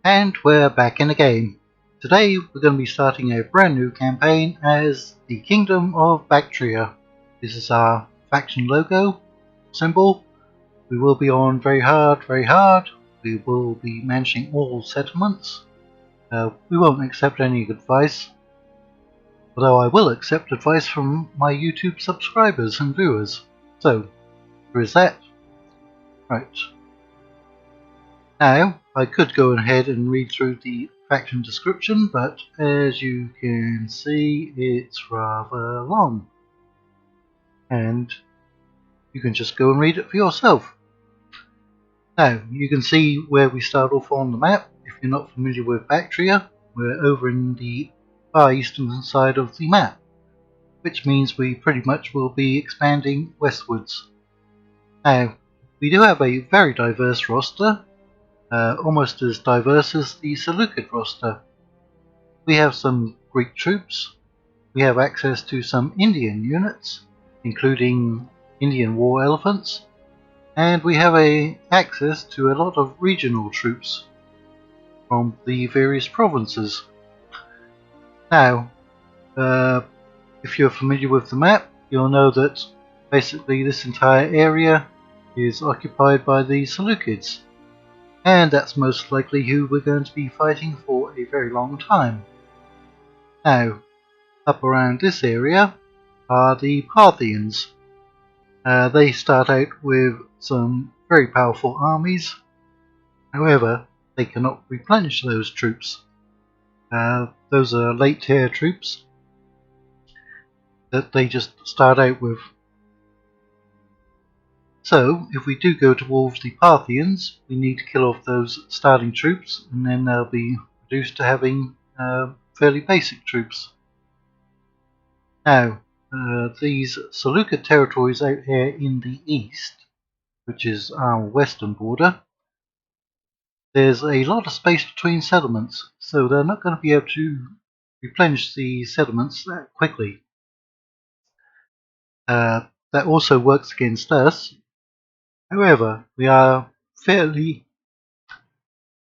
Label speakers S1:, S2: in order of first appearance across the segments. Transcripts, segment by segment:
S1: And we're back in the game. Today we're going to be starting a brand new campaign as the Kingdom of Bactria. This is our faction logo symbol. We will be on very hard. We will be managing all settlements. We won't accept any advice, although I will accept advice from my YouTube subscribers and viewers. So, there is that. Right. Now, I could go ahead and read through the faction description, but as you can see, it's rather long. And you can just go and read it for yourself. Now, you can see where we start off on the map. If you're not familiar with Bactria, we're over in the far eastern side of the map, which means we pretty much will be expanding westwards. Now, we do have a very diverse roster. Almost as diverse as the Seleucid roster. We have some Greek troops, we have access to some Indian units, including Indian war elephants, and we have access to a lot of regional troops from the various provinces. Now, if you're familiar with the map, you'll know that basically this entire area is occupied by the Seleucids. And that's most likely who we're going to be fighting for a very long time. Now, up around this area are the Parthians. They start out with some very powerful armies. However, they cannot replenish those troops. Those are late tier troops that they just start out with. So, if we do go towards the Parthians, we need to kill off those starting troops, and then they'll be reduced to having fairly basic troops. Now, these Seleucid territories out here in the east, which is our western border, there's a lot of space between settlements, so they're not going to be able to replenish the settlements that quickly. That also works against us. However, we are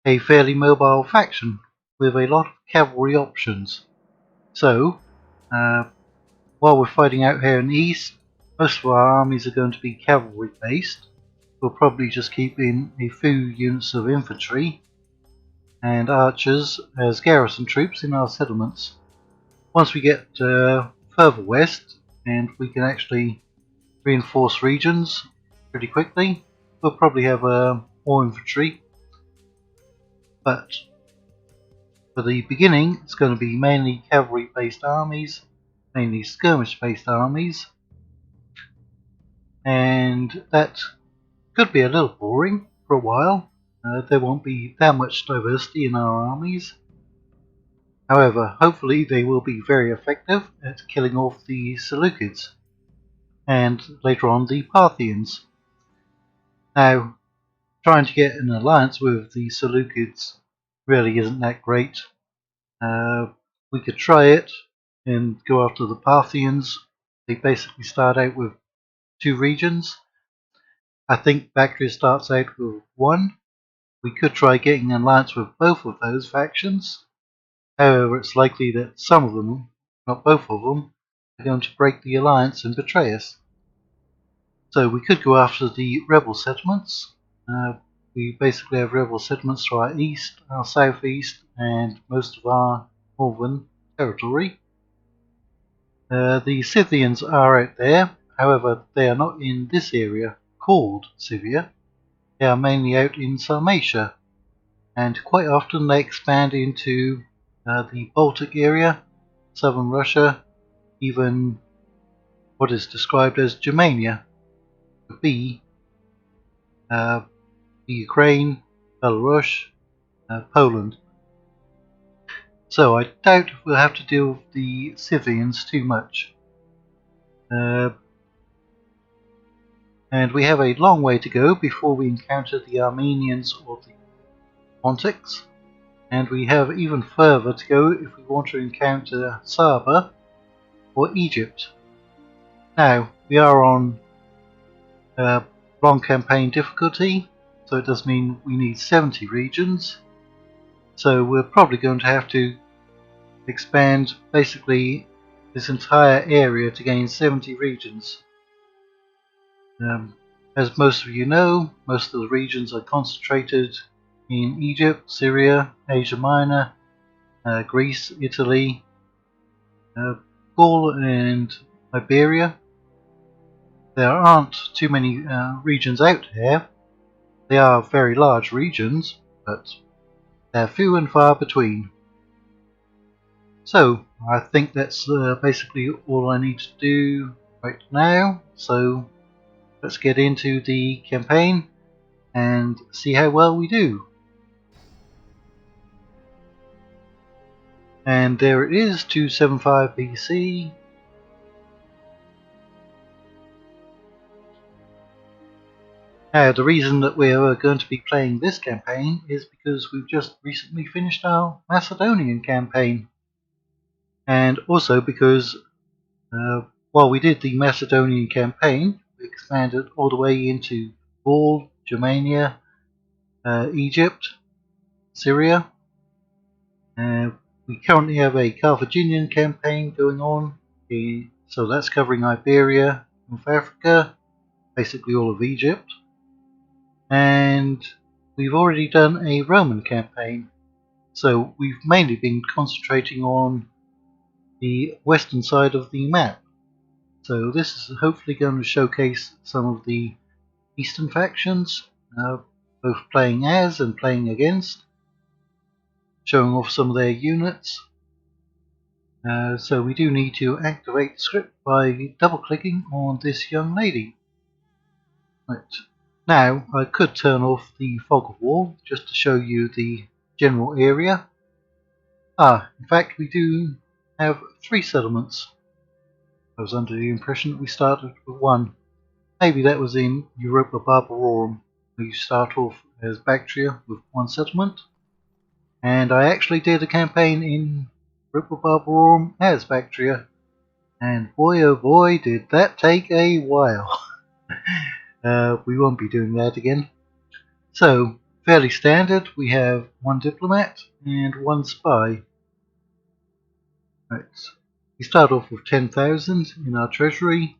S1: a fairly mobile faction with a lot of cavalry options. So, while we're fighting out here in the east, most of our armies are going to be cavalry based. We'll probably just keep in a few units of infantry and archers as garrison troops in our settlements. Once we get further west and we can actually reinforce regions pretty quickly, we'll probably have more infantry. But for the beginning, it's going to be mainly cavalry-based armies, mainly skirmish-based armies, and that could be a little boring for a while. There won't be that much diversity in our armies. However, hopefully they will be very effective at killing off the Seleucids, and later on the Parthians. Now, trying to get an alliance with the Seleucids really isn't that great. We could try it and go after the Parthians. They basically start out with 2 regions. I think Bactria starts out with 1. We could try getting an alliance with both of those factions. However, it's likely that some of them, not both of them, are going to break the alliance and betray us. So we could go after the rebel settlements. We basically have rebel settlements to our east, our southeast, and most of our northern territory. The Scythians are out there, however they are not in this area called Scythia. They are mainly out in Sarmatia, and quite often they expand into the Baltic area, southern Russia, even what is described as Germania, the Ukraine, Belarus, Poland. So I doubt we'll have to deal with the Scythians too much. And we have a long way to go before we encounter the Armenians or the Pontics. And we have even further to go if we want to encounter Saba or Egypt. Now, we are on long campaign difficulty, so it does mean we need 70 regions. So we're probably going to have to expand basically this entire area to gain 70 regions. As most of you know, most of the regions are concentrated in Egypt, Syria, Asia Minor, Greece, Italy, Gaul and Iberia. There aren't too many regions out there. They are very large regions, but they're few and far between. So I think that's basically all I need to do right now. So let's get into the campaign and see how well we do. And there it is, 275 BC. Now the reason that we're going to be playing this campaign is because we've just recently finished our Macedonian campaign. And also because while we did the Macedonian campaign, we expanded all the way into Gaul, Germania, Egypt, Syria. We currently have a Carthaginian campaign going on, so that's covering Iberia, North Africa, basically all of Egypt. And we've already done a Roman campaign, so we've mainly been concentrating on the western side of the map. So this is hopefully going to showcase some of the eastern factions, both playing as and playing against, showing off some of their units. So we do need to activate the script by double clicking on this young lady. Right. Now I could turn off the fog of war just to show you the general area. In fact we do have 3 settlements. I was under the impression that we started with 1. Maybe that was in Europa Barbarorum, where you start off as Bactria with 1 settlement. And I actually did a campaign in Urbe Condita as Bactria, and boy oh boy did that take a while. We won't be doing that again. So, fairly standard, we have 1 diplomat and 1 spy. Right. We start off with 10,000 in our treasury,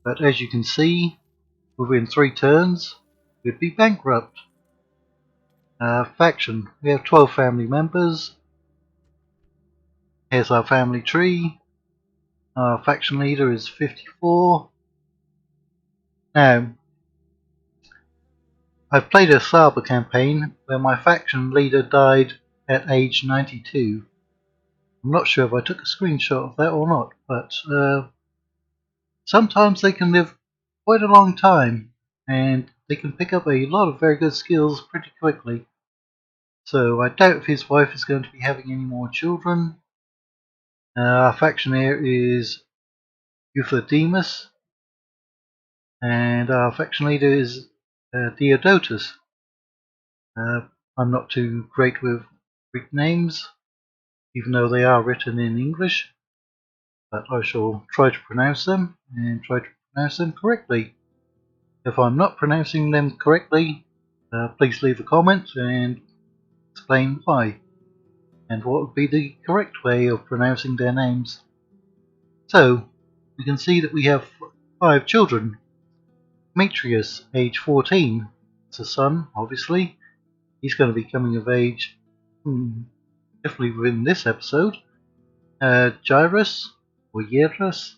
S1: but as you can see, within 3 turns, we'd be bankrupt. Faction, we have 12 family members. Here's our family tree. Our faction leader is 54. Now, I've played a Saba campaign where my faction leader died at age 92. I'm not sure if I took a screenshot of that or not, but sometimes they can live quite a long time and they can pick up a lot of very good skills pretty quickly. So I doubt if his wife is going to be having any more children. Our factioneer is Euthydemus, and our faction leader is Theodotus. I'm not too great with Greek names, even though they are written in English, but I shall try to pronounce them and try to pronounce them correctly. If I'm not pronouncing them correctly, please leave a comment and explain why, and what would be the correct way of pronouncing their names. So, we can see that we have 5 children. Demetrius, age 14, it's a son, obviously. He's going to be coming of age, definitely within this episode. Gyrus, or Yerus,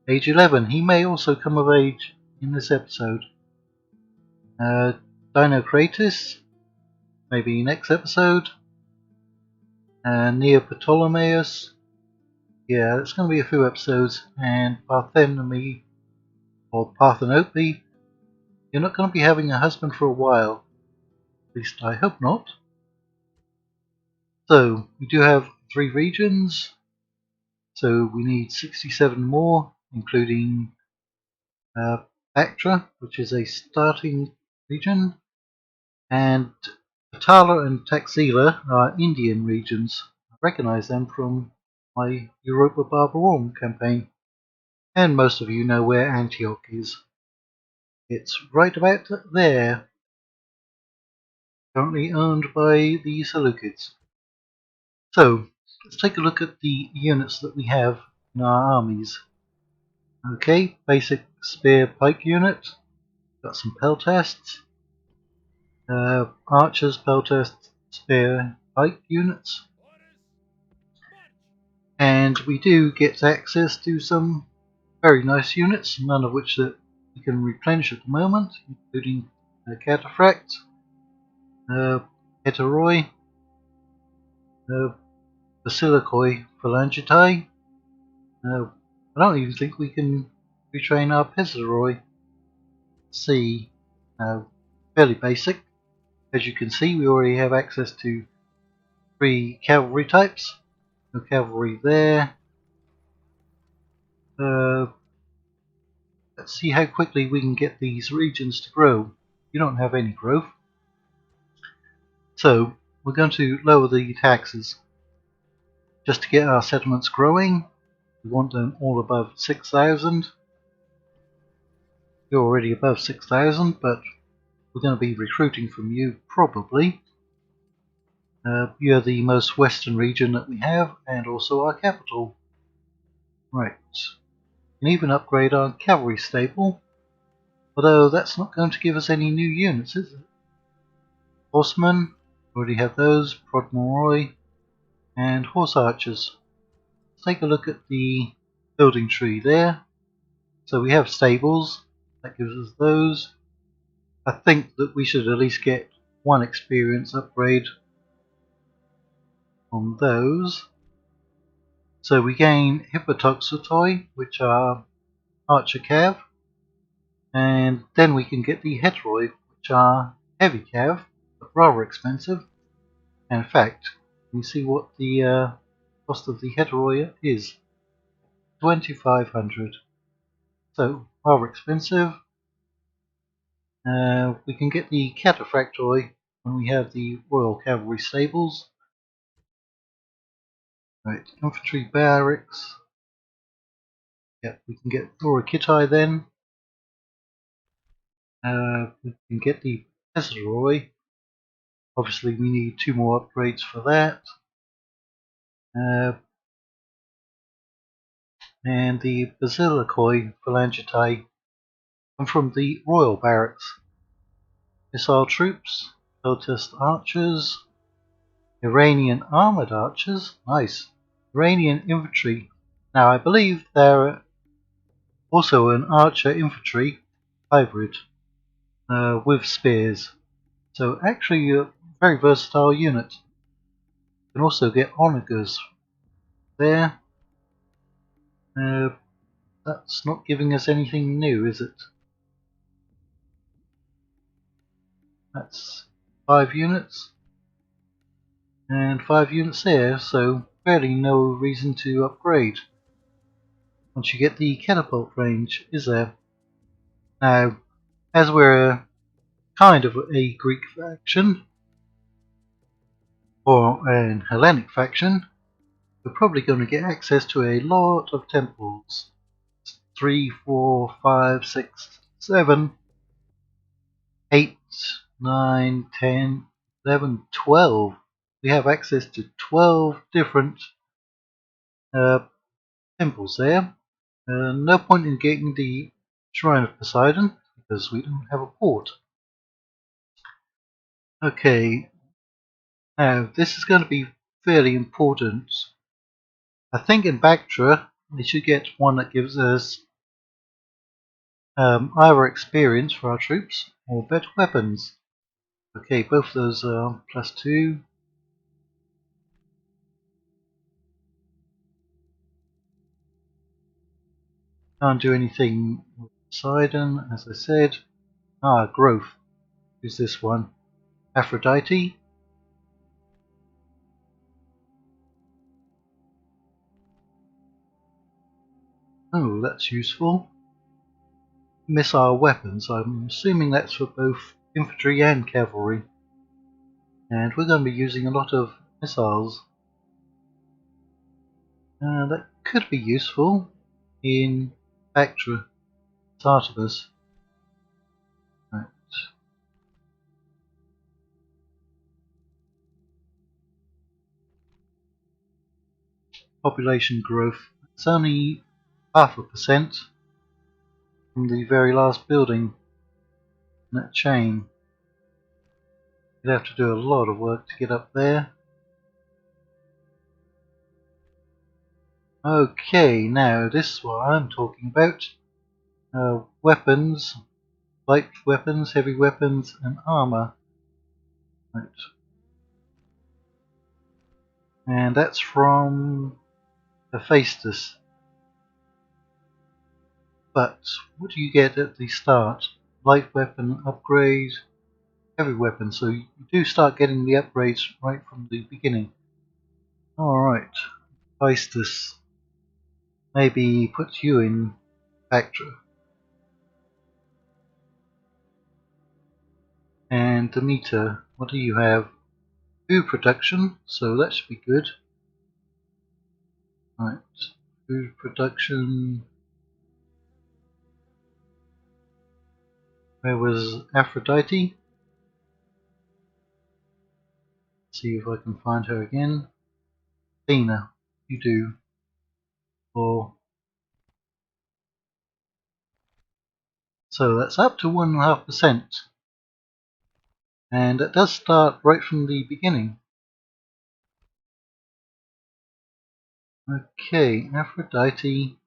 S1: age 11. He may also come of age in this episode. Dinocratus, maybe next episode. Neoptolemus, yeah, it's going to be a few episodes. And Parthenope, or Parthenope, you're not going to be having a husband for a while. At least I hope not. So, we do have 3 regions. So we need 67 more, including Bactria, which is a starting region, and Atala and Taxila are Indian regions. I recognize them from my Europa Barbarorum campaign, and most of you know where Antioch is. It's right about there. currently owned by the Seleucids. So let's take a look at the units that we have in our armies. Okay, basic spear pike unit. Got some peltasts. Archers, peltasts, spear pike units. And we do get access to some very nice units, none of which that we can replenish at the moment, including Cataphract, Heteroi, Basilicoi Phalangitae. I don't even think we can retrain our Pezeroi. C, fairly basic. As you can see, we already have access to 3 cavalry types. No cavalry there. Let's see how quickly we can get these regions to grow. You don't have any growth. So we're going to lower the taxes. Just to get our settlements growing, we want them all above 6,000. You're already above 6,000, but we're going to be recruiting from you probably. You're the most western region that we have, and also our capital. Right. We can even upgrade our cavalry stable, although that's not going to give us any new units, is it? Horsemen, already have those, Prodmoroi, and horse archers. Let's take a look at the building tree there. So we have stables, that gives us those. I think that we should at least get 1 experience upgrade on those. So we gain Hippotoxotoi, which are archer cav, and then we can get the Heteroi, which are heavy cav, but rather expensive. And in fact, we see what the cost of the Heteroi is. 2,500. So rather expensive. We can get the Cataphractoi when we have the Royal Cavalry stables. Right, infantry barracks. Yeah, we can get Orokitai then. We can get the Pezeroi. Obviously, we need 2 more upgrades for that. And the Basilicoi Phalangitae come from the Royal Barracks. Missile troops, Protest archers, Iranian armored archers, nice. Iranian infantry. Now I believe they're also an archer infantry hybrid with spears. So actually a very versatile unit. You can also get onagers there. That's not giving us anything new, is it? That's 5 units. And 5 units there, so really no reason to upgrade once you get the catapult range, is there? Now, as we're kind of a Greek faction, or an Hellenic faction, we're probably going to get access to a lot of temples. 3, 4, 5, 6, 7, 8, 9, 10, 11, 12. We have access to 12 different temples there. No point in getting the Shrine of Poseidon because we don't have a port. Okay, now this is going to be fairly important. I think in Bactria we should get one that gives us either experience for our troops or better weapons. Okay, both of those are +2. Can't do anything with Poseidon, as I said. Growth. Who's this one? Aphrodite. Oh, that's useful. Missile weapons. I'm assuming that's for both infantry and cavalry. And we're going to be using a lot of missiles. That could be useful in Bactria, Tartarus. Right. population growth. It's only 0.5% from the very last building in that chain. You'd have to do a lot of work to get up there. Okay, now this is what I'm talking about. Weapons, light weapons, heavy weapons, and armor. Right. And that's from Hephaestus. But what do you get at the start? Light weapon upgrade, heavy weapon. So you do start getting the upgrades right from the beginning. Alright, Hephaestus. Maybe put you in Bactria. And Demeter, what do you have? Food production, so that should be good. Right, food production. Where was Aphrodite? Let's see if I can find her again. Athena, you do. Or so that's up to 1.5%. And it does start right from the beginning. Okay, Aphrodite.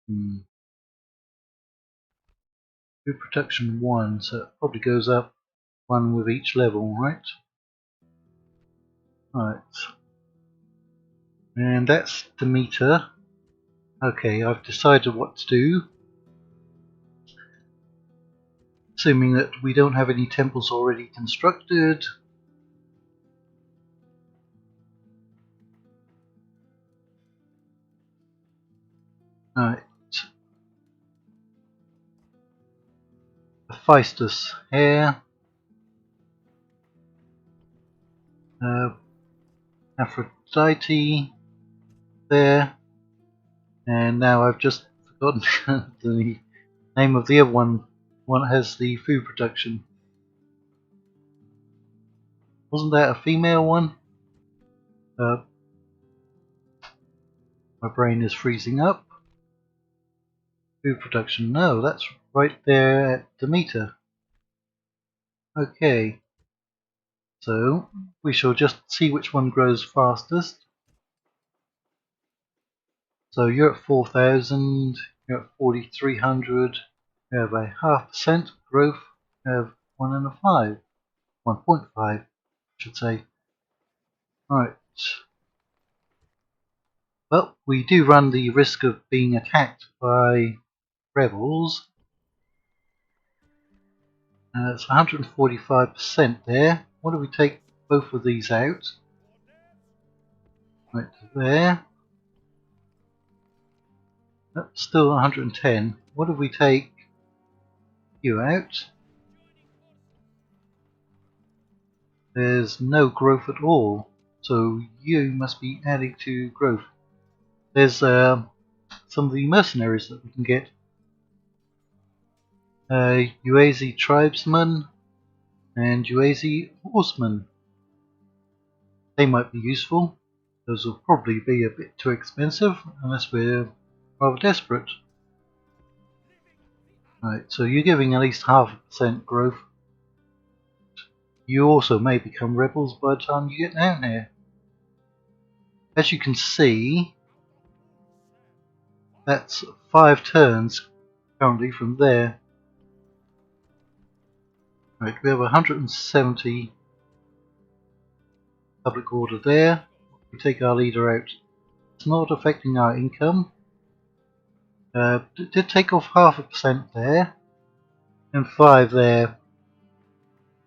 S1: Food production 1, so it probably goes up 1 with each level, right? Right. And that's Demeter. Okay, I've decided what to do. Assuming that we don't have any temples already constructed. Right. Hephaestus here. Aphrodite there. And now I've just forgotten the name of the other one. One that has the food production. Wasn't that a female one? My brain is freezing up. Food production. No, that's right there at Demeter. Okay. So we shall just see which one grows fastest. So you're at 4,000, you're at 4,300, you have a 0.5% growth, you have 1.5, I should say. Right. Well, we do run the risk of being attacked by rebels. It's 145% there. What do we take both of these out? Right there. That's still 110. What if we take you out? There's no growth at all, so you must be adding to growth. There's some of the mercenaries that we can get. Uazi tribesmen and Uazi horsemen. They might be useful. Those will probably be a bit too expensive unless we're rather desperate. Right, so you're giving at least 0.5% growth. You also may become rebels by the time you get down here. As you can see, that's 5 turns currently from there. Right, we have 170 public order there. We take our leader out. It's not affecting our income. Did take off 0.5% there and 5 there.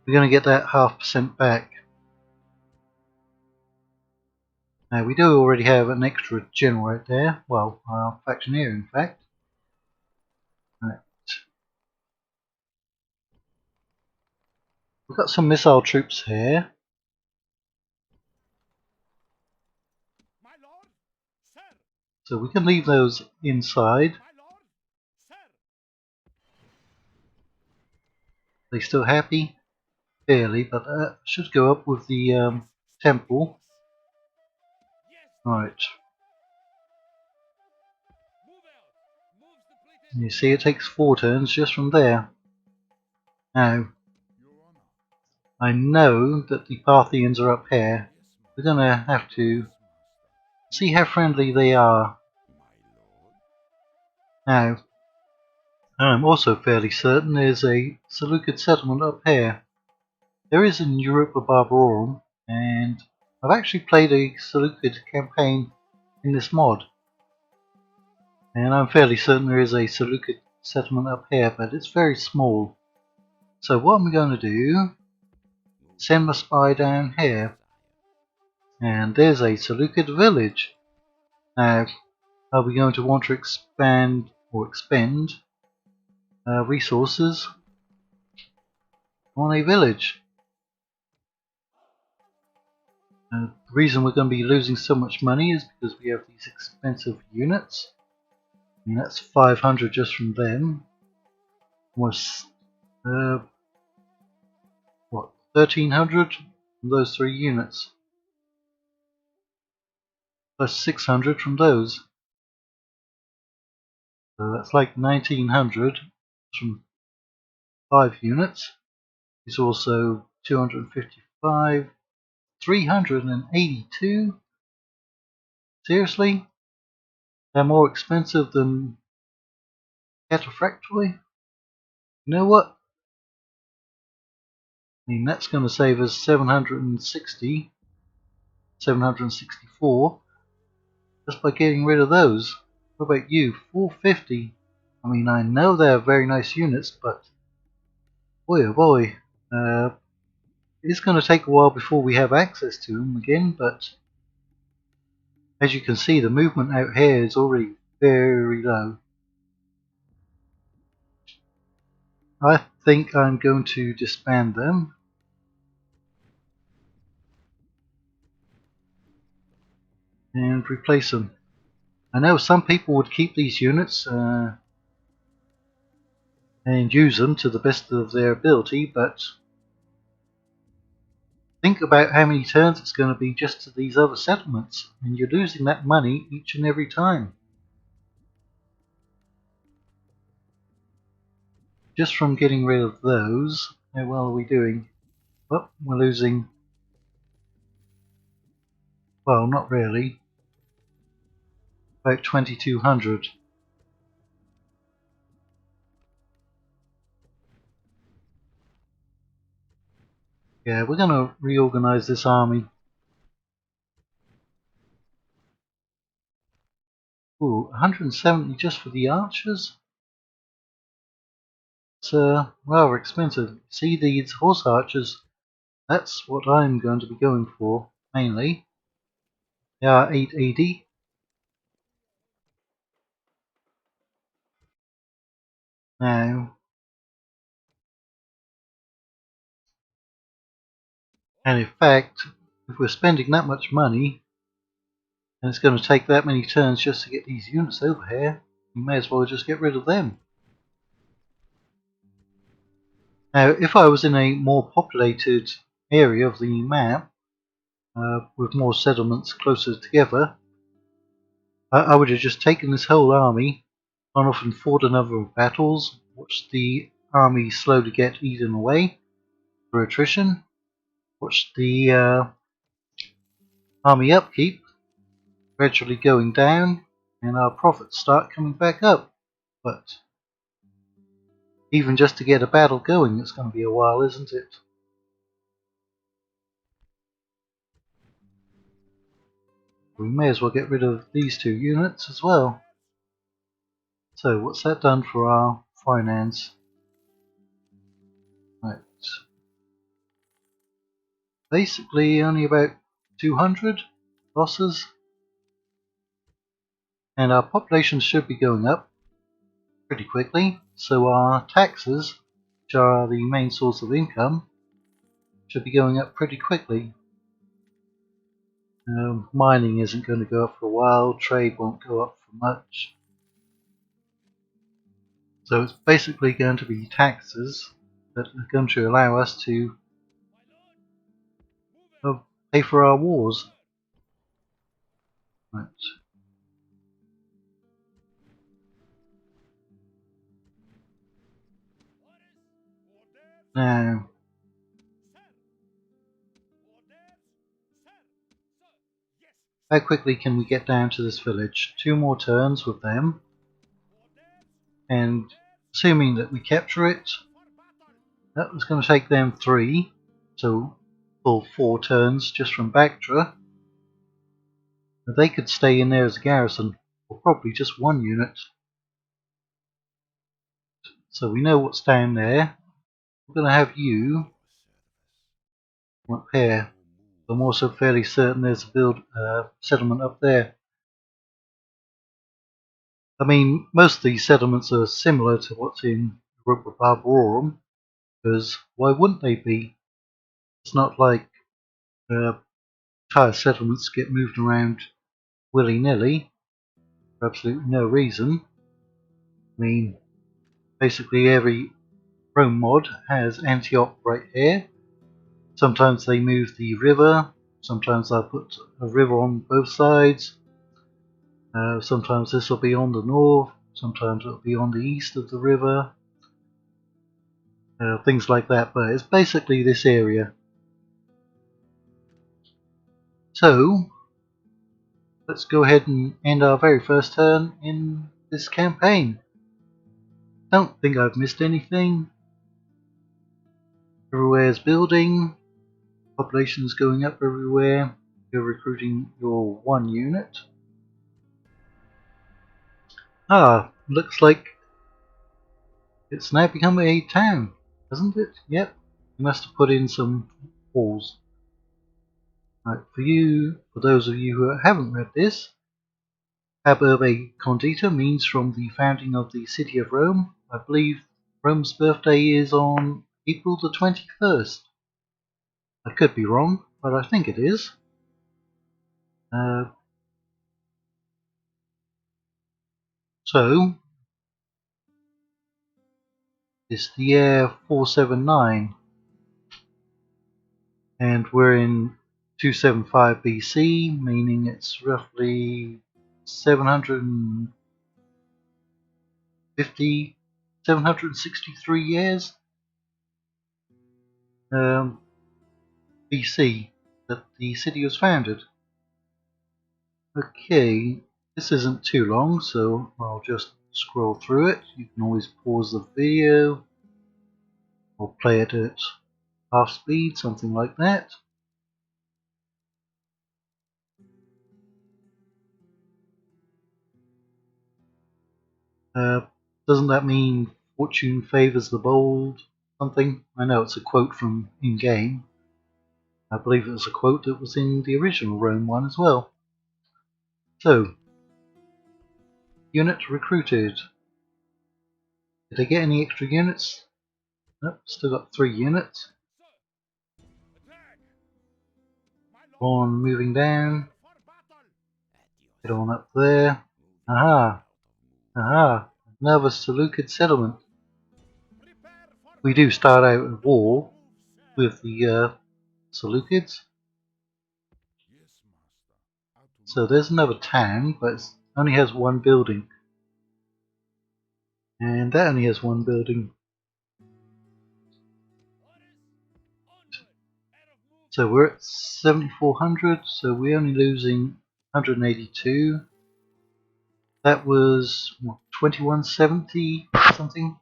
S1: We're going to get that 0.5% back. Now we do already have an extra general right there. Well, our factioneer in fact. Right. We've got some missile troops here. So we can leave those inside. They still happy? fairly, but that should go up with the temple. Right. You see, it takes 4 turns just from there. Now, I know that the Parthians are up here. We're going to have to see how friendly they are. Now, I'm also fairly certain there's a Seleucid settlement up here. There is in Urbe Condita, and I've actually played a Seleucid campaign in this mod. And I'm fairly certain there is a Seleucid settlement up here, but it's very small. So what I'm going to do, send my spy down here. And there's a Seleucid village. Now, are we going to want to expand or expend resources on a village? The reason we're going to be losing so much money is because we have these expensive units. I mean, that's 500 just from them. Almost, what, 1300 from those 3 units. Plus 600 from those. So that's like 1900 from 5 units. It's also 255, 382. Seriously? They're more expensive than Cataphractory? You know what? I mean, that's going to save us 760, 764 just by getting rid of those. What about you? 450. I mean, I know they're very nice units, but boy oh boy, it's going to take a while before we have access to them again, but as you can see, the movement out here is already very low. I think I'm going to disband them. And replace them. I know some people would keep these units and use them to the best of their ability, but think about how many turns it's going to be just to these other settlements, and you're losing that money each and every time. Just from getting rid of those, how well are we doing? Well, we're losing, well, not really, about 2200. Yeah, we're going to reorganize this army. Ooh, 170 just for the archers? It's rather expensive. See, these horse archers, that's what I'm going to be going for, mainly. They are 880. Now, and in fact, if we're spending that much money, and it's going to take that many turns just to get these units over here, you may as well just get rid of them. Now, if I was in a more populated area of the map, with more settlements closer together, I would have just taken this whole army, gone off and fought a number of battles, watched the army slowly get eaten away through attrition, watched the army upkeep gradually going down, and our profits start coming back up. But even just to get a battle going, it's going to be a while, isn't it? We may as well get rid of these 2 units as well. So what's that done for our finance? Right. Basically only about 200 losses. And our population should be going up pretty quickly. So our taxes, which are the main source of income, should be going up pretty quickly. Mining isn't going to go up for a while, trade won't go up for much. So it's basically going to be taxes that are going to allow us to pay for our wars. Right. Now, how quickly can we get down to this village? 2 more turns with them, and assuming that we capture it, that was going to take them 3, so full 4 turns just from Bactria. They could stay in there as a garrison, or probably just 1 unit. So we know what's down there. We're going to have you up here. I'm also fairly certain there's a settlement up there. I mean, most of these settlements are similar to what's in Urbe Condita, because why wouldn't they be? It's not like entire settlements get moved around willy-nilly for absolutely no reason. I mean, basically every Rome mod has Antioch right here. Sometimes they move the river, sometimes they'll put a river on both sides. Sometimes this will be on the north, sometimes it'll be on the east of the river. Things like that, but it's basically this area. So, let's go ahead and end our very first turn in this campaign. Don't think I've missed anything. Everywhere's building, population's going up everywhere. You're recruiting your 1 unit. Looks like it's now become a town, hasn't it? Yep, you must have put in some walls. Right, for those of you who haven't read this, Urbe Condita means from the founding of the city of Rome. I believe Rome's birthday is on April the 21st. I could be wrong, but I think it is. So, it's the year 479, and we're in 275 BC, meaning it's roughly 763 years BC that the city was founded. Okay, this isn't too long, so I'll just scroll through it. You can always pause the video or play it at half speed, something like that. Doesn't that mean fortune favours the bold? Something? I know it's a quote from in-game. I believe it was a quote that was in the original Rome one as well. So, unit recruited. Did I get any extra units? Nope, still got 3 units. On moving down. Get on up there. Aha! Aha! Another Seleucid settlement. We do start out at war with the Seleucids. So there's another town, but it only has 1 building. And that only has 1 building. So we're at 7,400, so we're only losing 182. That was what, 2170 something?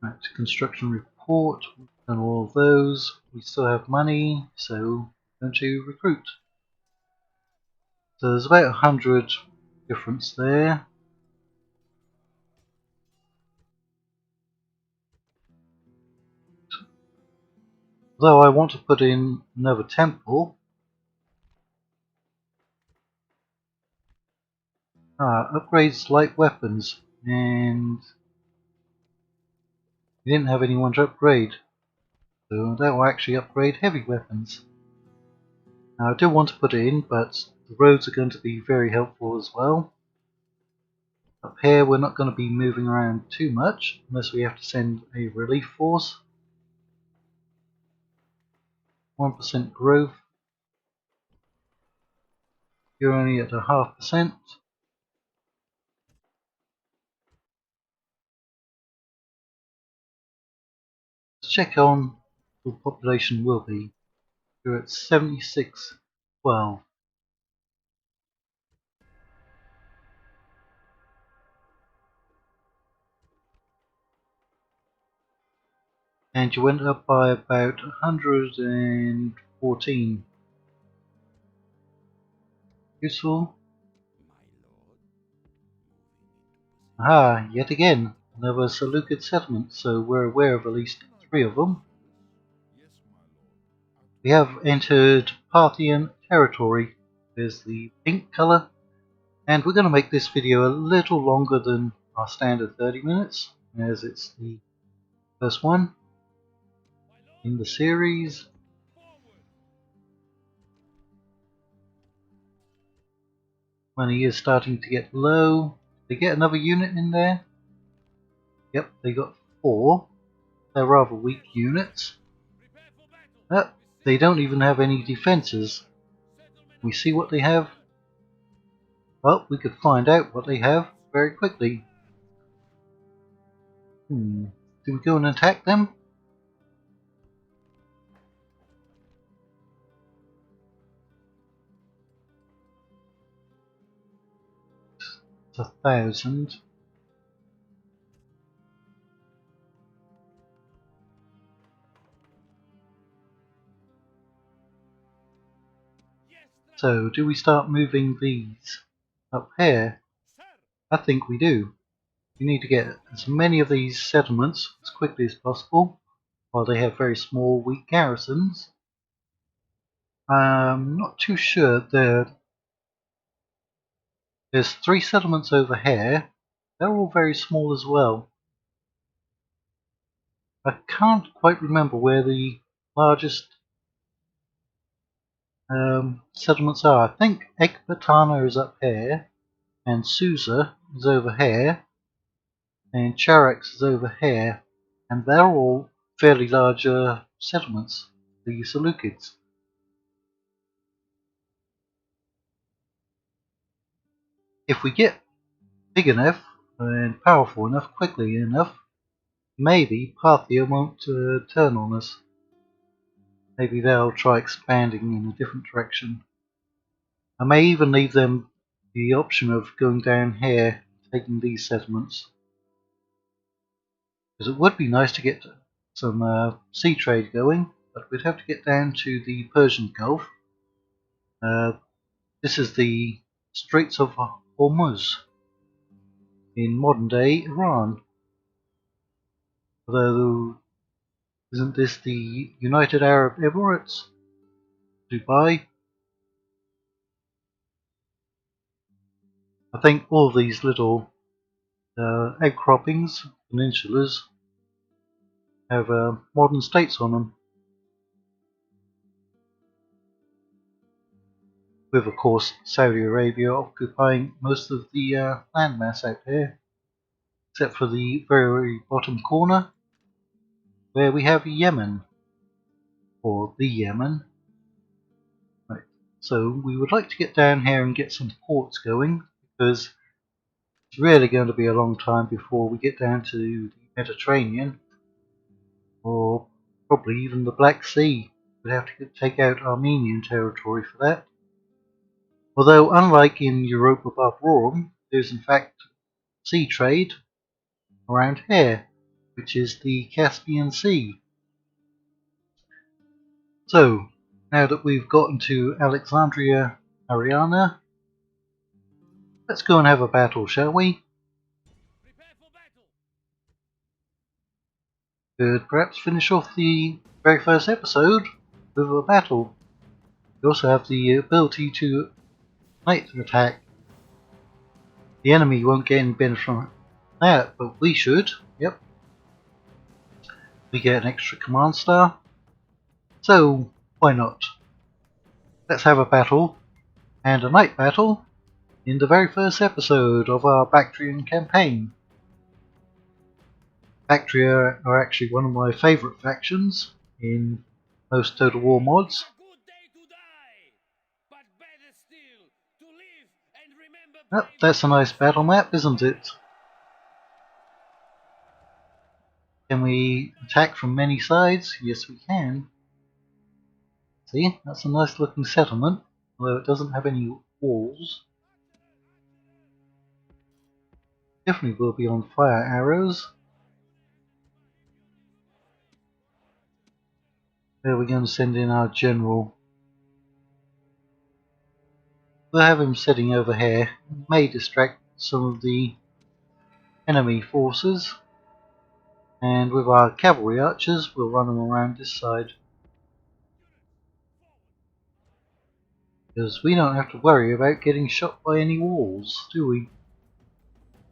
S1: Right, construction report, we've done all of those. We still have money, so we're going to recruit. So there's about 100 difference there. Though I want to put in another temple. Upgrades light weapons, and we didn't have anyone to upgrade. So that will actually upgrade heavy weapons. Now I do want to put it in, but the roads are going to be very helpful as well. Up here we're not going to be moving around too much, unless we have to send a relief force. 1% growth. You're only at 0.5%. Let's check on what the population will be. You're at 7612. And you went up by about 114. Useful. Aha, yet again, another Seleucid settlement, so we're aware of at least 3 of them. We have entered Parthian territory. There's the pink colour. And we're going to make this video a little longer than our standard 30 minutes, as it's the first one in the series. Money is starting to get low. They get another unit in there. Yep, they got 4. They're rather weak units. They don't even have any defences. We see what they have. Well, we could find out what they have very quickly. Do we go and attack them? It's 1,000. So, do we start moving these up here? I think we do. We need to get as many of these settlements as quickly as possible, while they have very small, weak garrisons. I'm not too sure. There's 3 settlements over here. They're all very small as well. I can't quite remember where the largest settlements are. I think Ecbatana is up here, and Susa is over here, and Charax is over here, and they're all fairly large settlements, the Seleucids. If we get big enough and powerful enough quickly enough, maybe Parthia won't turn on us. Maybe they'll try expanding in a different direction. I may even leave them the option of going down here, taking these settlements. Because it would be nice to get some sea trade going, but we'd have to get down to the Persian Gulf. This is the Straits of Hormuz in modern day Iran. Although, isn't this the United Arab Emirates? Dubai? I think all these little outcroppings, peninsulas, have modern states on them. With, of course, Saudi Arabia occupying most of the landmass out there, except for the very bottom corner, where we have Yemen, or the Yemen. Right. So we would like to get down here and get some ports going, because it's really going to be a long time before we get down to the Mediterranean, or probably even the Black Sea. We'd have to take out Armenian territory for that. Although, unlike in Europe above Rome, there's in fact sea trade around here, which is the Caspian Sea. So, now that we've gotten to Alexandria Ariana, let's go and have a battle, shall we? Could perhaps finish off the very first episode with a battle. We also have the ability to night attack. The enemy won't get any benefit from that, but we should. Yep. We get an extra command star. So, why not? Let's have a battle, and a night battle, in the very first episode of our Bactrian campaign. Bactria are actually one of my favourite factions in most Total War mods. Oh, that's a nice battle map, isn't it? Can we attack from many sides? Yes, we can. See, that's a nice looking settlement, although it doesn't have any walls. Definitely will be on fire arrows. Where are we going to send in our general? We'll have him sitting over here. It may distract some of the enemy forces. And with our cavalry archers, we'll run them around this side. Because we don't have to worry about getting shot by any walls, do we?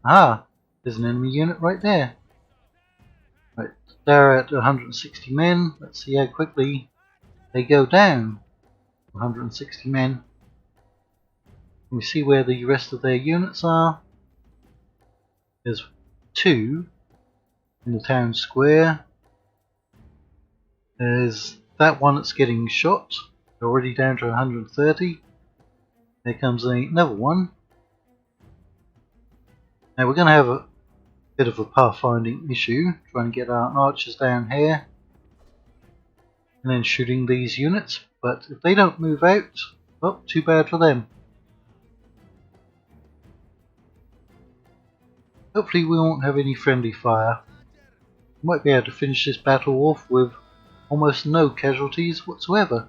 S1: Ah, there's an enemy unit right there. Right, they're at 160 men. Let's see how quickly they go down. 160 men. Can we see where the rest of their units are? There's 2 in the town square. There's that one that's getting shot. They're already down to 130. There comes another one. Now we're going to have a bit of a pathfinding issue, trying to get our archers down here and then shooting these units, but if they don't move out, well, too bad for them. Hopefully we won't have any friendly fire. We might be able to finish this battle off with almost no casualties whatsoever.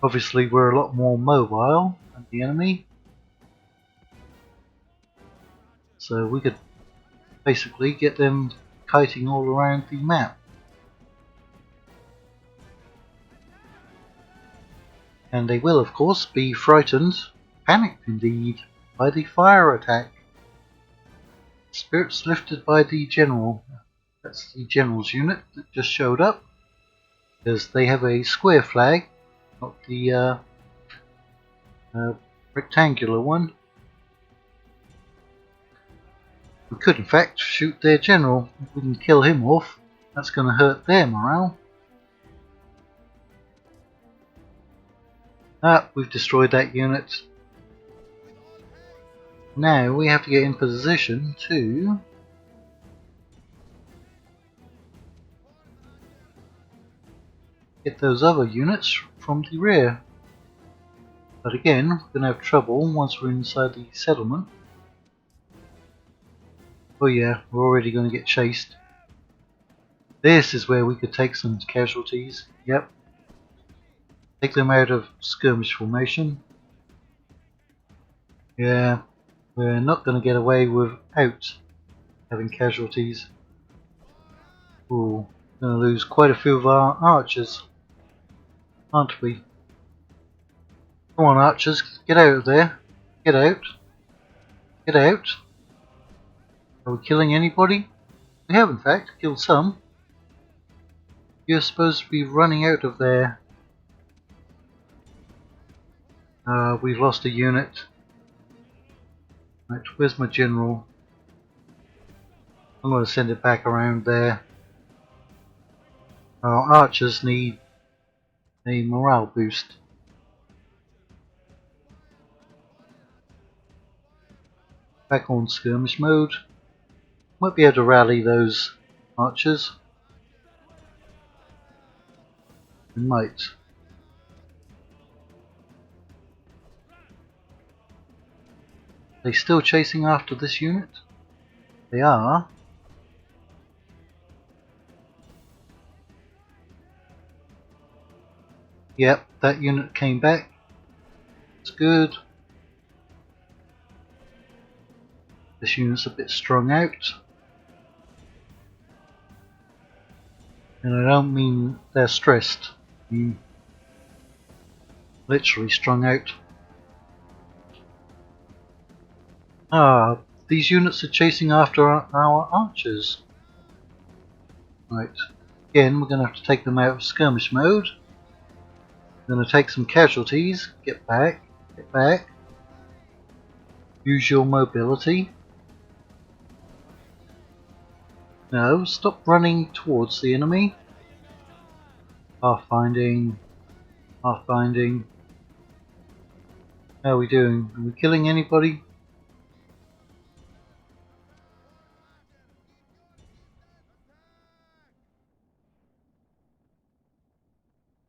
S1: Obviously we're a lot more mobile than the enemy, so we could basically get them kiting all around the map. And they will of course be frightened, panicked indeed, by the fire attack. Spirits lifted by the general. That's the general's unit that just showed up, because they have a square flag, not the rectangular one. We could in fact shoot their general. If we can kill him off, that's going to hurt their morale. Ah, we've destroyed that unit. Now we have to get in position to get those other units from the rear. But again, we're going to have trouble once we're inside the settlement. Oh yeah, we're already going to get chased. This is where we could take some casualties. Yep. Take them out of skirmish formation. Yeah, we're not going to get away without having casualties. Ooh, we're going to lose quite a few of our archers, aren't we? Come on archers, get out of there. Get out. Get out. Are we killing anybody? We have in fact killed some. You're supposed to be running out of there. We've lost a unit. Right, where's my general? I'm going to send it back around there. Our archers need a morale boost. Back on skirmish mode. Might be able to rally those archers. We might. Are they still chasing after this unit? They are. Yep, that unit came back. It's good. This unit's a bit strung out. And I don't mean they're stressed. I mean literally strung out. Ah, these units are chasing after our archers. Right. Again, we're going to have to take them out of skirmish mode. We're going to take some casualties. Get back. Get back. Use your mobility. No, stop running towards the enemy. Pathfinding. Pathfinding. How are we doing? Are we killing anybody?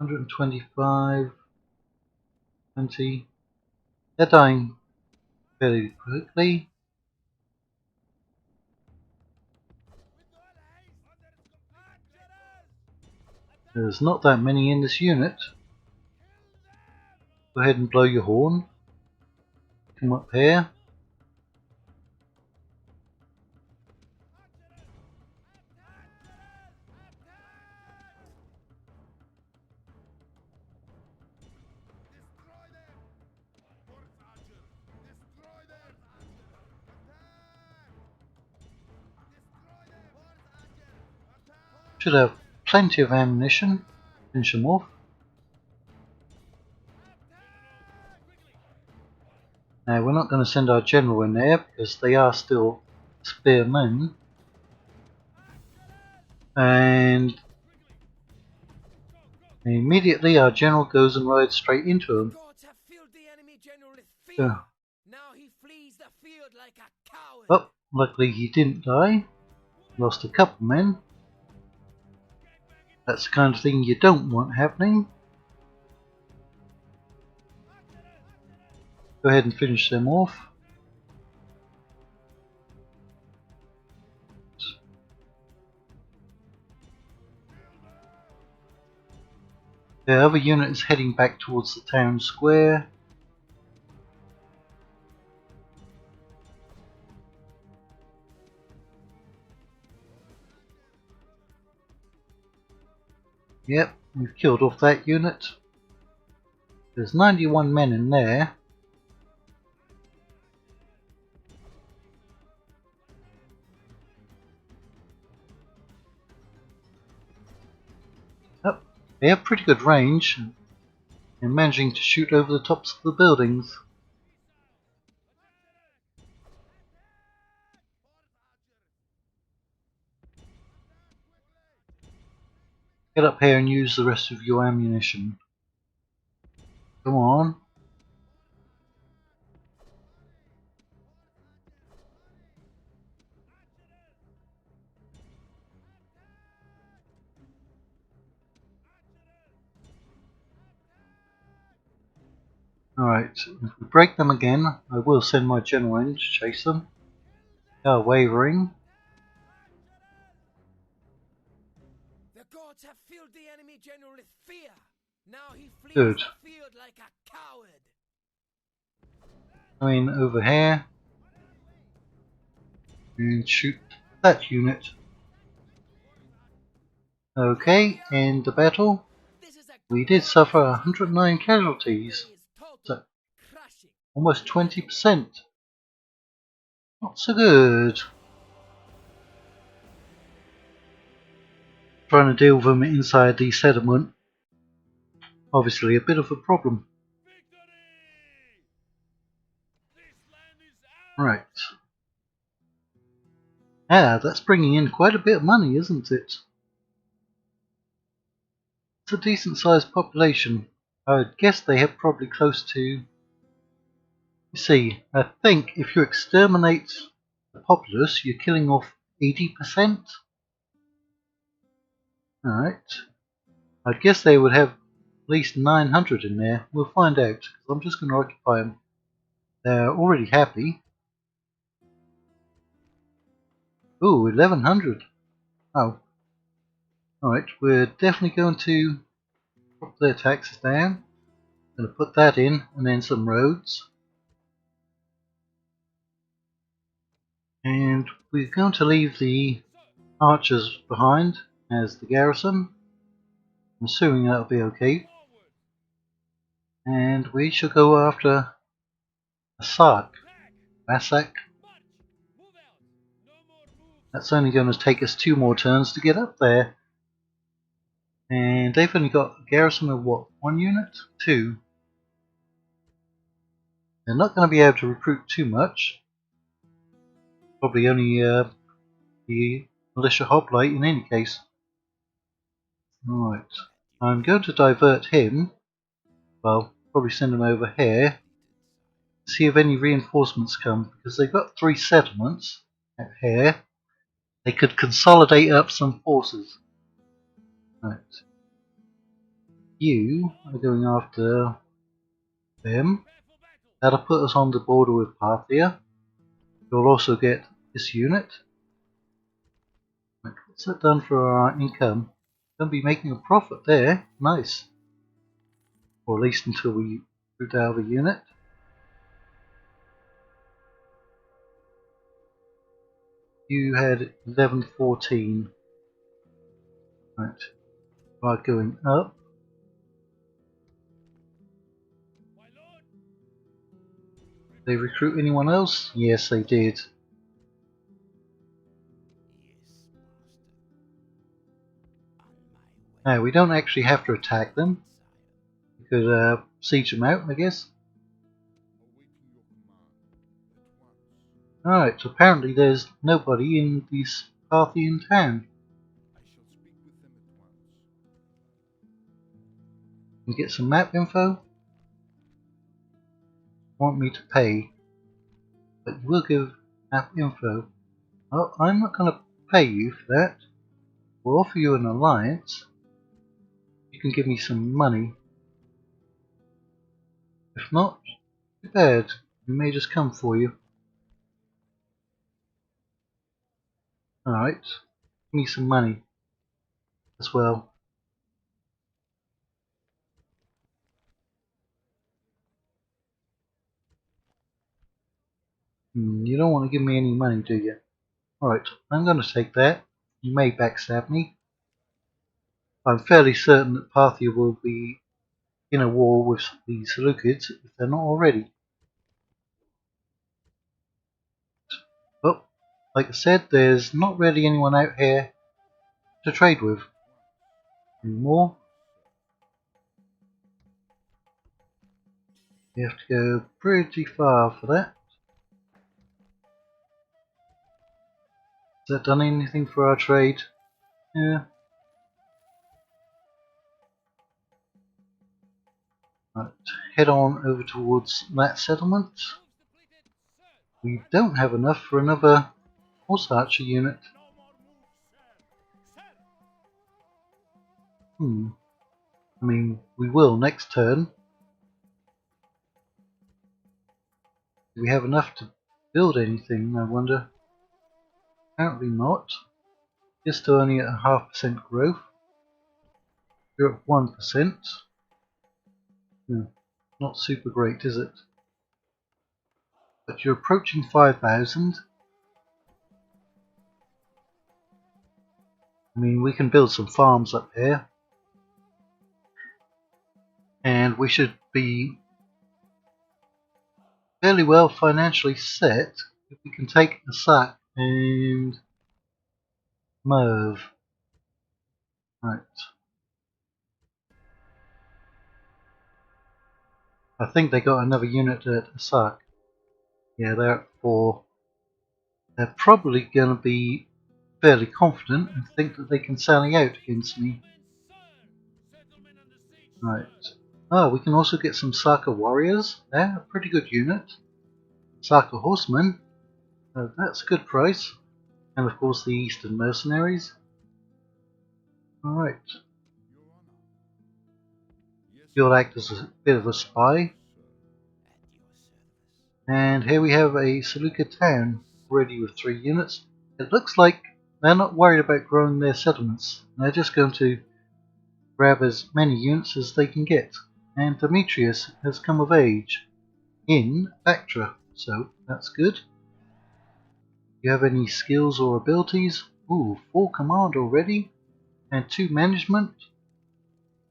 S1: $125. 20. They're dying fairly quickly. There's not that many in this unit. Go ahead and blow your horn. Come up here. Should have plenty of ammunition. Finish them off. Now we're not going to send our general in there because they are still spare men. And immediately our general goes and rides straight into them. Oh, luckily he didn't die. Lost a couple men. That's the kind of thing you don't want happening. Go ahead and finish them off. The other unit is heading back towards the town square. Yep, we've killed off that unit. There's 91 men in there. Oh, they have pretty good range and managing to shoot over the tops of the buildings. Get up here and use the rest of your ammunition. Come on. Alright, if we break them again, I will send my general in to chase them. They are wavering.
S2: The gods have filled the enemy general with fear. Now he flees
S1: Good.
S2: the field like a coward.
S1: Come in over here and shoot that unit. Okay, end the battle. We did suffer 109 casualties, so almost 20%. Not so good. Trying to deal with them inside the settlement, obviously a bit of a problem. Right. Ah, that's bringing in quite a bit of money, isn't it? It's a decent sized population. I would guess they have probably close to... You see, I think if you exterminate the populace, you're killing off 80%. Alright. I guess they would have at least 900 in there. We'll find out. I'm just going to occupy them. They're already happy. Ooh, 1100. Oh. Alright, we're definitely going to drop their taxes down. Going to put that in, and then some roads. And we're going to leave the archers behind as the garrison. I'm assuming that'll be okay. And we shall go after Vassak. That's only going to take us 2 more turns to get up there. And they've only got a garrison of what? 1 unit? 2. They're not going to be able to recruit too much. Probably only the militia hoplite in any case. Right, I'm going to divert him. Well, probably send him over here. See if any reinforcements come, because they've got 3 settlements out here. They could consolidate up some forces. Right. You are going after them. That'll put us on the border with Parthia. You'll also get this unit. Right, what's that done for our income? Going to be making a profit there. Nice. Or at least until we root out the unit. You had 1114. Right. Are going up. They recruit anyone else? Yes, they did. Now, we don't actually have to attack them. We could siege them out, I guess. Alright, so apparently there's nobody in this Parthian town. We get some map info. Want me to pay, but you will give map info. Oh, I'm not going to pay you for that. We'll offer you an alliance. You can give me some money. If not, too bad. We may just come for you. Alright, give me some money as well. You don't want to give me any money, do you? Alright, I'm going to take that. You may backstab me. I'm fairly certain that Parthia will be in a war with the Seleucids if they're not already. But, like I said, there's not really anyone out here to trade with anymore. You have to go pretty far for that. Has that done anything for our trade? Yeah. Right, head on over towards that settlement. We don't have enough for another horse archer unit. I mean, we will next turn. Do we have enough to build anything, I wonder? Apparently not. Just only at 0.5% growth. You're at 1%. Not super great, is it? But you're approaching 5,000. I mean, we can build some farms up here. And we should be fairly well financially set if we can take a sack and Merv. Right. I think they got another unit at Asak. Yeah, they're at 4. They're probably going to be fairly confident and think that they can sally out against me. Right. Oh, we can also get some Saka warriors. They're a pretty good unit. Saka horsemen. That's a good price. And of course the Eastern mercenaries. Alright. You'll act as a bit of a spy. And here we have a Seleucid town ready with 3 units. It looks like they're not worried about growing their settlements. They're just going to grab as many units as they can get. And Demetrius has come of age in Bactria, so that's good. You have any skills or abilities? Ooh, 4 command already, and 2 management.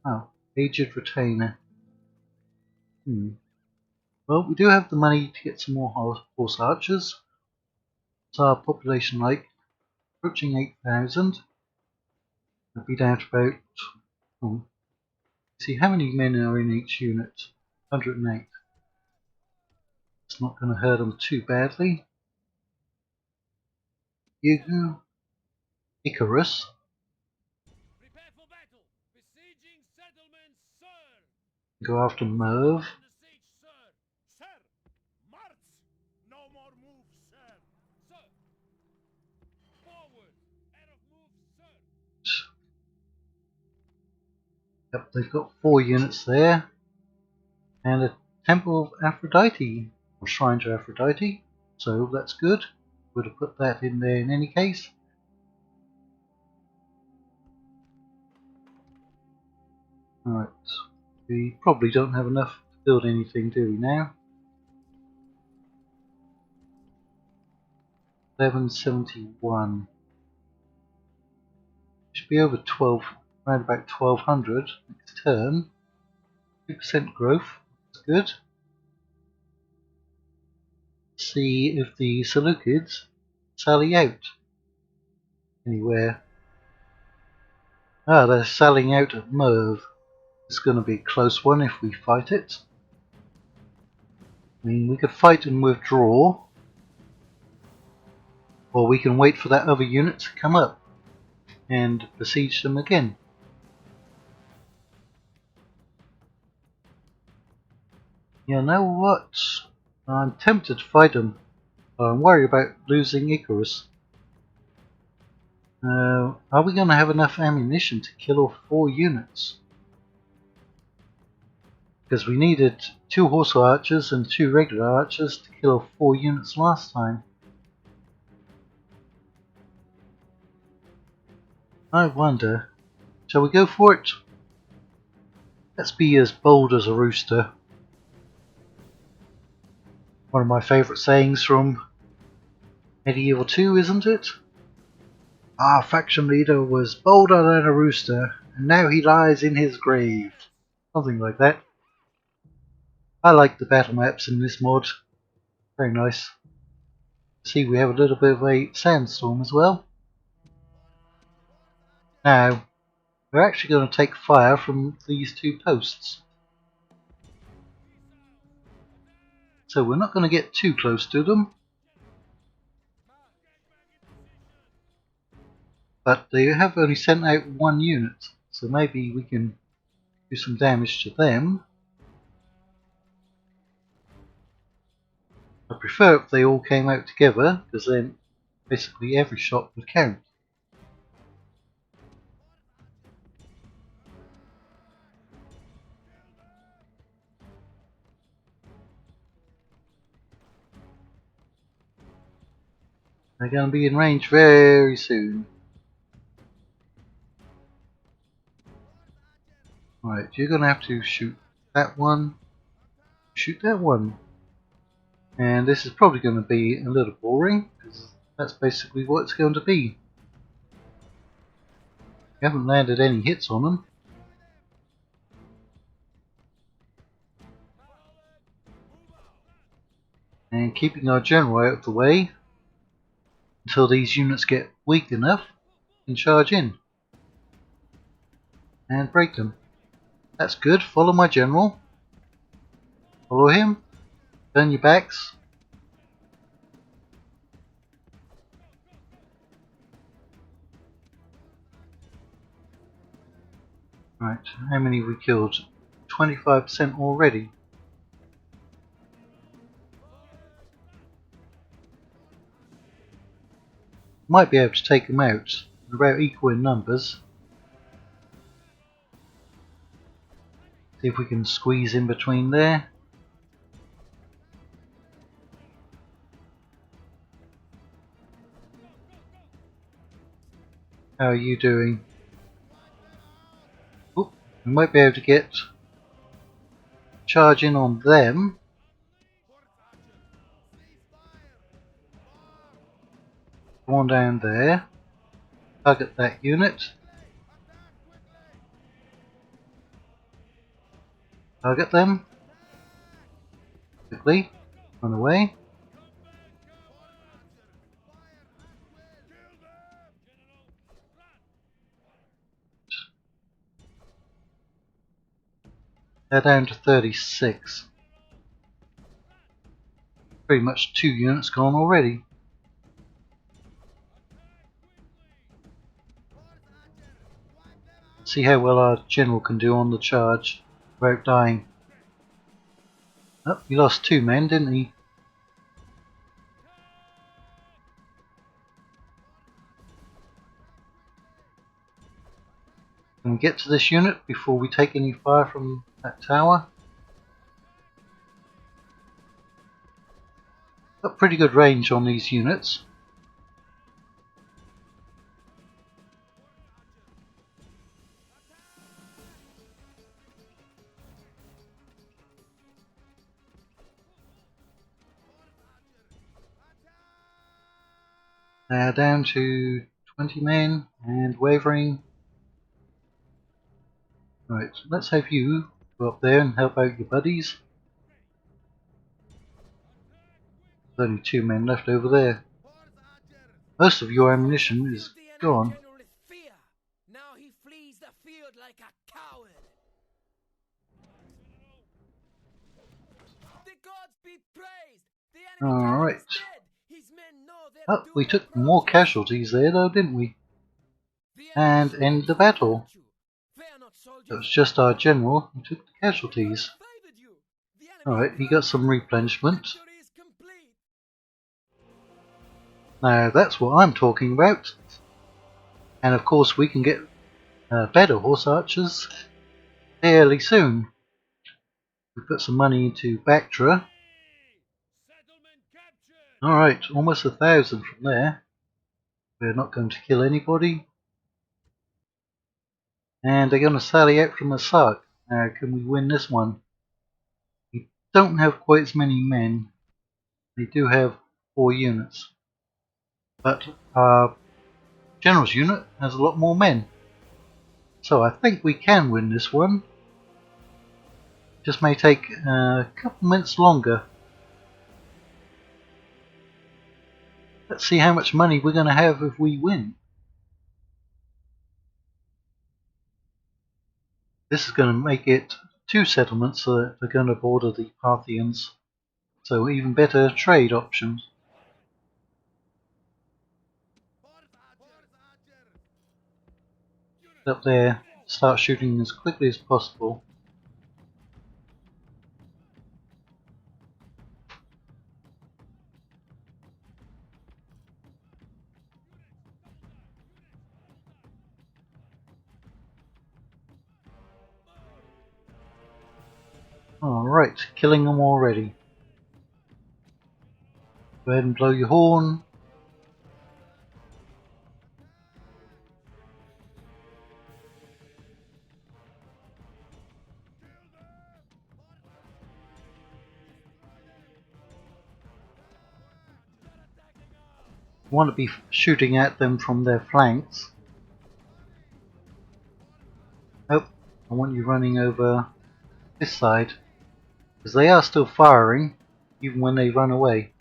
S1: Oh, aged retainer. Well, we do have the money to get some more horse archers. What's our population like? Approaching 8,000. It'll be down to about. See how many men are in each unit? 108. It's not going to hurt them too badly. You Icarus.
S2: Prepare for battle. Besieging settlements, sir.
S1: Go after Merv.
S2: The siege, sir. Sir, march. No more moves, sir. Sir. Forward. Out of moves, sir.
S1: Yep, they've got 4 units there. And a Temple of Aphrodite, or Shrine to Aphrodite. So that's good. Would have put that in there in any case. Right, we probably don't have enough to build anything, do we now? 1171. Should be over 12, around about 1200 next turn. 2% growth, that's good. See if the Seleucids sally out anywhere. Ah, they're sallying out at Merv. It's going to be a close one if we fight it. I mean, we could fight and withdraw, or we can wait for that other unit to come up and besiege them again. You know what? I'm tempted to fight them, but I'm worried about losing Icarus. Are we going to have enough ammunition to kill off 4 units? Because we needed 2 horse archers and 2 regular archers to kill off 4 units last time. I wonder, shall we go for it? Let's be as bold as a rooster. One of my favourite sayings from Medieval 2, isn't it? Our faction leader was bolder than a rooster, and now he lies in his grave. Something like that. I like the battle maps in this mod. Very nice. See, we have a little bit of a sandstorm as well. Now, we're actually going to take fire from these 2 posts. So we're not going to get too close to them. But they have only sent out 1 unit, so maybe we can do some damage to them. I prefer if they all came out together, because then basically every shot would count. They're going to be in range very soon. Right, you're going to have to shoot that one, shoot that one. And this is probably going to be a little boring, because that's basically what it's going to be. We haven't landed any hits on them. And keeping our general out of the way until these units get weak enough and charge in. And break them. That's good, follow my general. Follow him. Turn your backs. Right, how many have we killed? 25% already. Might be able to take them out. They're about equal in numbers. See if we can squeeze in between there. How are you doing? Oop, we might be able to get charge in on them. Come on down there. Target that unit. Target them. Quickly. Run away. They're down to 36. Pretty much 2 units gone already. See how well our general can do on the charge without dying. Oh, he lost 2 men, didn't he? Can we get to this unit before we take any fire from that tower? Got pretty good range on these units. Down to 20 men and wavering. Right, let's have you go up there and help out your buddies. There's only 2 men left over there. Most of your ammunition is gone.
S3: Now he flees the field like a coward. The gods be praised. The enemy
S1: Alright.
S3: is dead. His men know their
S1: Oh, we
S3: doom
S1: took more
S3: approaches.
S1: casualties there though, didn't we?
S3: The
S1: And
S3: enemy
S1: end the battle.
S3: Fear not, soldiers.
S1: It was just our general who took the casualties.
S3: Favored you. The enemy
S1: Alright, he got some replenishment.
S3: victory is complete.
S1: Now that's what I'm talking about. And of course we can get better horse archers fairly soon. We put some money into Bactria.
S2: Settlement captured.
S1: Alright, almost 1,000 from there. We're not going to kill anybody. And they're going to sally out from the Sark. Now can we win this one? We don't have quite as many men. They do have 4 units. But our general's unit has a lot more men. So I think we can win this one. Just may take a couple minutes longer. Let's see how much money we're going to have if we win. This is going to make it 2 settlements that are going to border the Parthians. So even better trade options. Up there, start shooting as quickly as possible. Alright, killing them already. Go ahead and blow your horn. You want to be shooting at them from their flanks. Oh, I want you running over this side. Because they are still firing, even when they run away.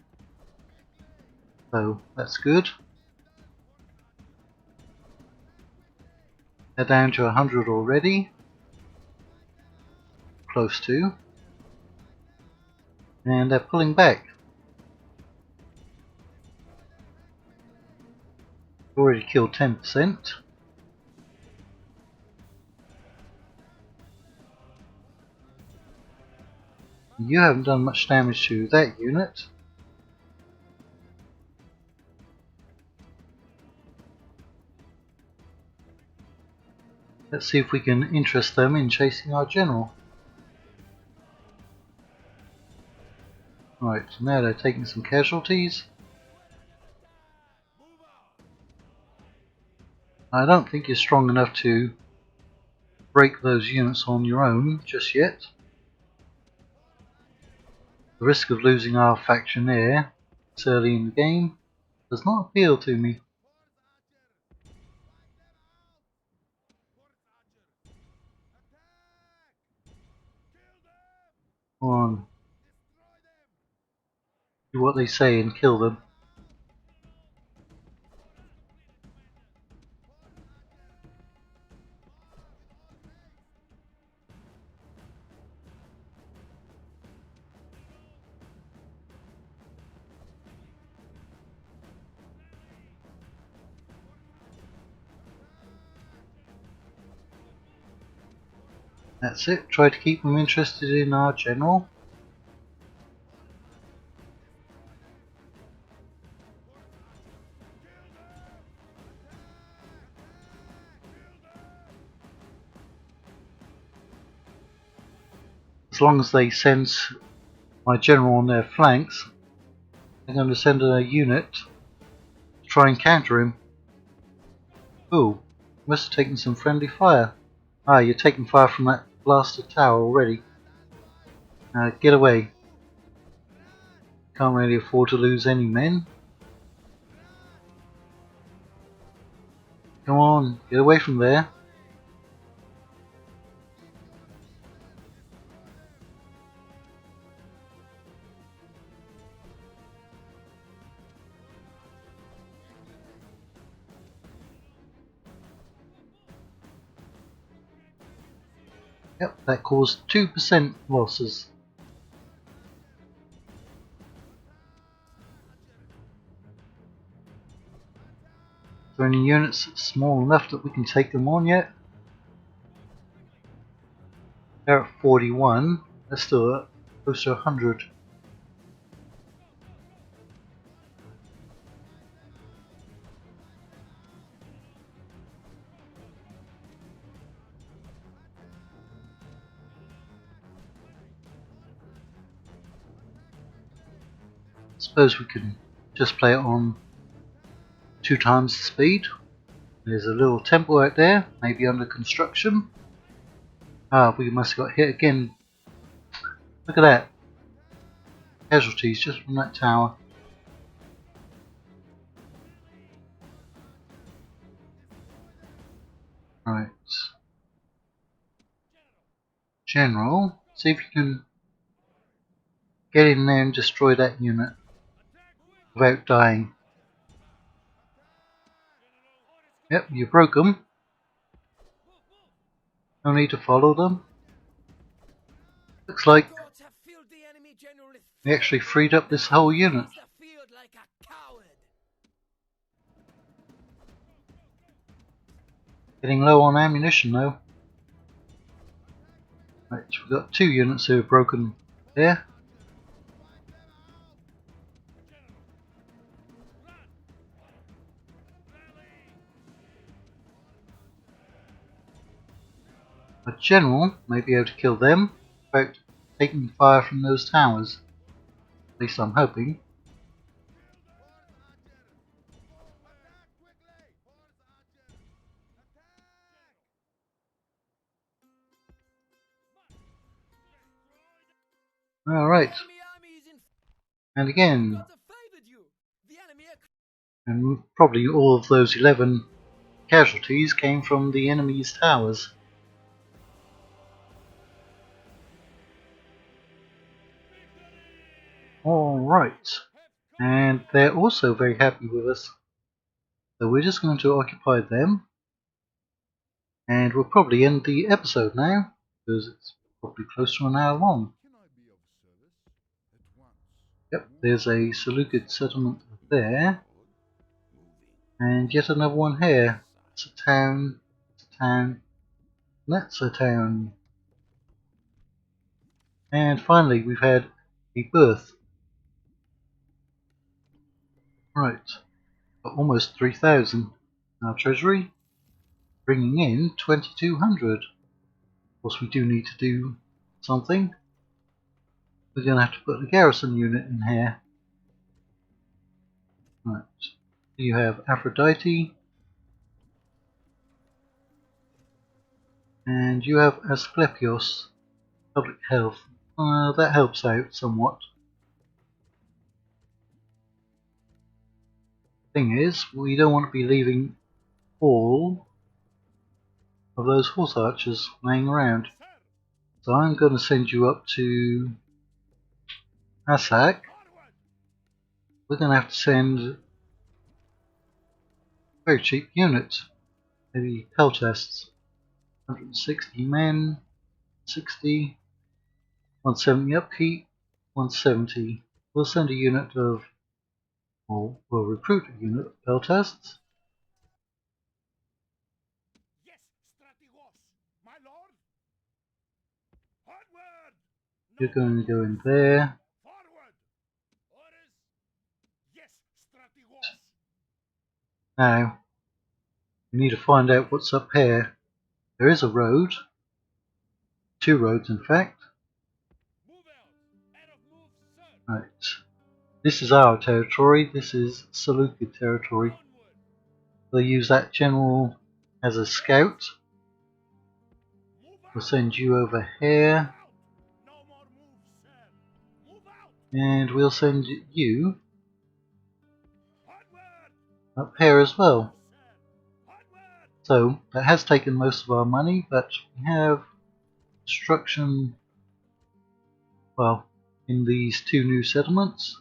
S1: So, that's good. They're down to 100 already. Close to. And they're pulling back. Already killed 10%. You haven't done much damage to that unit. Let's see if we can interest them in chasing our general. Right, now they're taking some casualties. I don't think you're strong enough to break those units on your own just yet. The risk of losing our faction there this early in the game does not appeal to me. Come on. Do what they say and kill them. That's it. Try to keep them interested in our general. As long as they sense my general on their flanks, I'm going to send a unit to try and counter him. Ooh, must have taken some friendly fire. Ah, you're taking fire from that blasted tower already. Get away. Can't really afford to lose any men. Come on, get away from there. Yep, that caused 2% losses. Are there any units small enough that we can take them on yet? They're at 41. They're still at close to 100. Suppose we can just play it on 2 times the speed. There's a little temple out there, maybe under construction. Ah, we must have got hit again. Look at that. Casualties just from that tower. Right. General, see if you can get in there and destroy that unit without dying. Yep, you broke them. No need to follow them. Looks like we actually freed up this whole unit. Getting low on ammunition though. Right, so we've got 2 units who are broken there. A general may be able to kill them without taking fire from those towers. At least I'm hoping. Alright. And again. And probably all of those 11 casualties came from the enemy's towers. Alright. And they're also very happy with us. So we're just going to occupy them. And we'll probably end the episode now, because it's probably close to an hour long. Yep, there's a Seleucid settlement there. And yet another one here. It's a town, it's a town, that's a town. And finally we've had a birth. Right, got almost 3,000 in our treasury, bringing in 2,200. Of course we do need to do something. We're going to have to put a garrison unit in here. Right, you have Aphrodite. And you have Asclepios, public health. That helps out somewhat. Thing is, we don't want to be leaving all of those horse archers laying around. So I'm going to send you up to Asak. We're going to have to send a very cheap unit. Maybe Peltasts. 160 men, 60, 170 upkeep, 170. We'll send a unit of, or we'll recruit a unit of Peltasts.
S2: Yes, Strategos, my lord.
S1: You're going to go in there.
S2: Forward! Orders? Yes, strategos!
S1: Now, we need to find out what's up here. There is a road. 2 roads, in fact.
S2: Move out of move, sir!
S1: Right. This is our territory. This is Seleucid territory.
S2: Onward!
S1: We'll use that general as a scout.
S2: Move
S1: We'll
S2: out!
S1: send you over here.
S2: Out! No more moves, sir! Move out!
S1: And we'll send you
S2: Onward!
S1: up here as well.
S2: Sir! Onward!
S1: So, that has taken most of our money, but we have construction, well, in these 2 new settlements.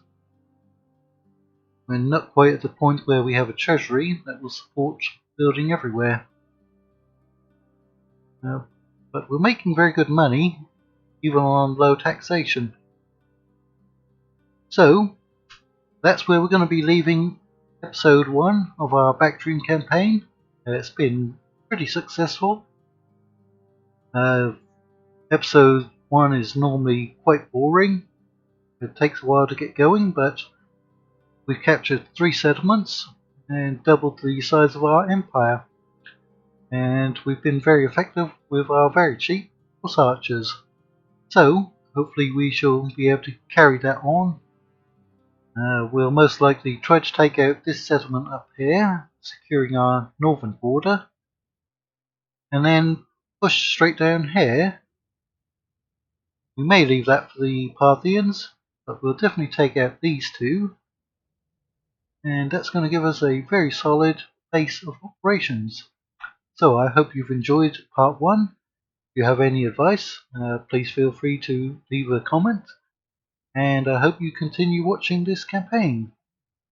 S1: We're not quite at the point where we have a treasury that will support building everywhere. But we're making very good money, even on low taxation. So, that's where we're going to be leaving episode 1 of our Bactrian campaign. It's been pretty successful. Episode 1 is normally quite boring. It takes a while to get going, but we've captured 3 settlements and doubled the size of our empire. And we've been very effective with our very cheap horse archers. So, hopefully we shall be able to carry that on. We'll most likely try to take out this settlement up here, securing our northern border, and then push straight down here. We may leave that for the Parthians, but we'll definitely take out these 2, and that's going to give us a very solid base of operations. So I hope you've enjoyed part 1. If you have any advice, please feel free to leave a comment, and I hope you continue watching this campaign.